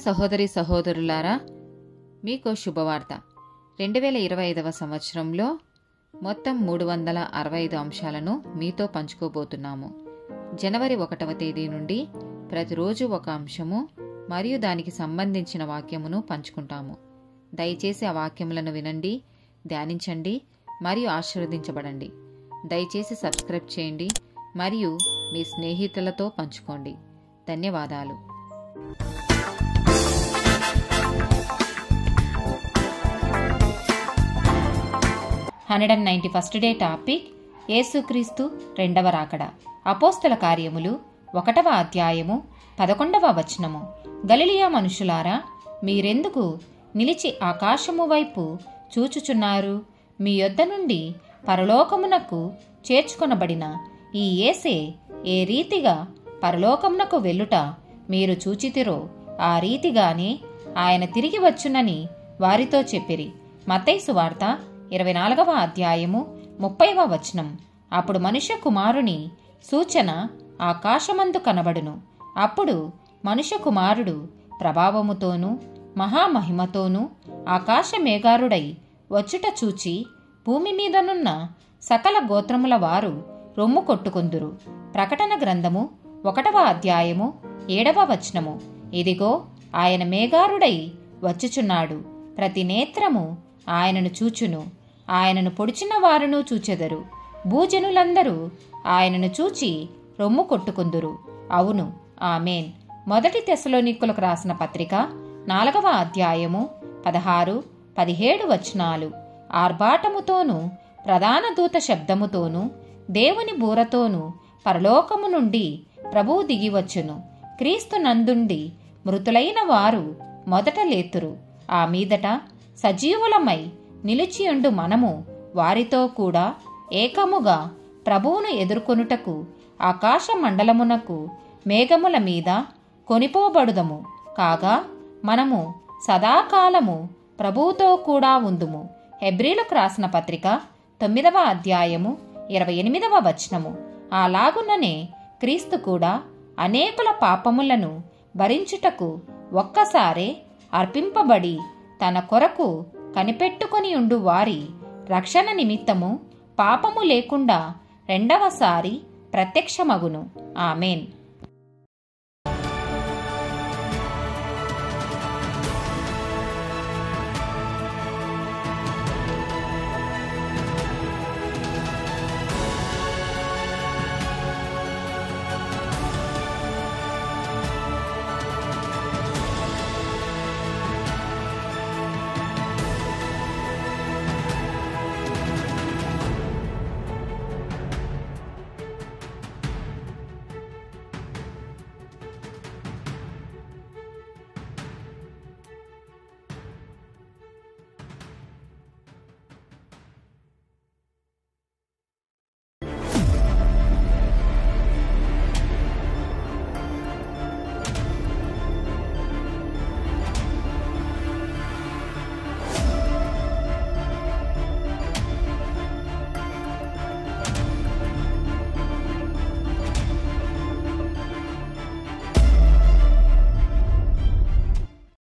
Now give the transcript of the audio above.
సహోదరి సహోదరులారా, మీకు శుభవార్త. 2025వ సంవత్సరంలో మొత్తం 365 అంశాలను మీతో పంచుకోబోతున్నాము. జనవరి 1వ తేదీ నుండి ప్రతిరోజు ఒక అంశము మరియు దానికి సంబంధించిన వాక్యమును పంచుకుంటాము. దయచేసి ఆ వాక్యములను వినండి, ధ్యానించండి మరియు ఆశీర్వదించబడండి. దయచేసి సబ్స్క్రైబ్ చేయండి మరియు మీ స్నేహితులతో పంచుకోండి. ధన్యవాదాలు. ఫస్ట్ డే టాపిక్ యేసుక్రీస్తు రెండవ రాకడ. అపోస్తల కార్యములు 1వ అధ్యాయము 11వ వచనము. గలిలియా మనుషులారా, మీరెందుకు నిలిచి ఆకాశము వైపు చూచుచున్నారు? మీ యొద్ద నుండి పరలోకమునకు చేర్చుకొనబడిన ఈ యేసే ఏ రీతిగా పరలోకమునకు వెళ్ళుట మీరు చూచితిరో ఆ రీతిగానే ఆయన తిరిగి వచ్చునని వారితో చెప్పిరి. మత్తయి సువార్త 24వ అధ్యాయము 30వ వచనం. అప్పుడు మనుష్య కుమారుని సూచన ఆకాశమందు కనబడును. అప్పుడు మనుష్య కుమారుడు ప్రభావముతోనూ మహామహిమతోనూ ఆకాశ మేఘారుడై వచ్చుట చూచి భూమి మీదనున్న సకల గోత్రముల వారు రొమ్ము కొట్టుకొందురు. ప్రకటన గ్రంథము 1వ అధ్యాయము 7వ వచనము. ఇదిగో, ఆయన మేఘారుడై వచ్చుచున్నాడు. ప్రతి నేత్రము ఆయనను చూచును. ఆయనను పొడిచిన వారును చూచెదరు. భూజనులందరూ ఆయనను చూచి రొమ్ము కొట్టుకుందురు. అవును, ఆమేన్. మొదటి తెస్సలోనికయులకు రాసిన పత్రిక 4వ అధ్యాయము 16, 17 వచనాలు. ఆర్భాటముతోనూ ప్రధాన దూత శబ్దముతోనూ దేవుని బూరతోనూ పరలోకము నుండి ప్రభువు దిగివచ్చును. క్రీస్తు నందుండి మృతులైన వారు మొదట లేతురు. ఆ మీదట సజీవులమై నిలిచియుండు మనము వారితో కూడా ఏకముగా ప్రభువును ఎదుర్కొనుటకు ఆకాశ మండలమునకు మేఘముల మీద కొనిపోబడుదము. కాగా మనము సదాకాలము ప్రభువుతో కూడా ఉందుము. హెబ్రీలకు రాసిన పత్రిక 9వ అధ్యాయము 28వ వచనము. అలాగుననే క్రీస్తు కూడా అనేకుల పాపములను భరించుటకు ఒక్కసారే అర్పింపబడి తన కొరకు కనిపెట్టుకొని ఉండు వారి రక్షణ నిమిత్తము పాపము లేకుండా రెండవసారి ప్రత్యక్షమగును. ఆమేన్.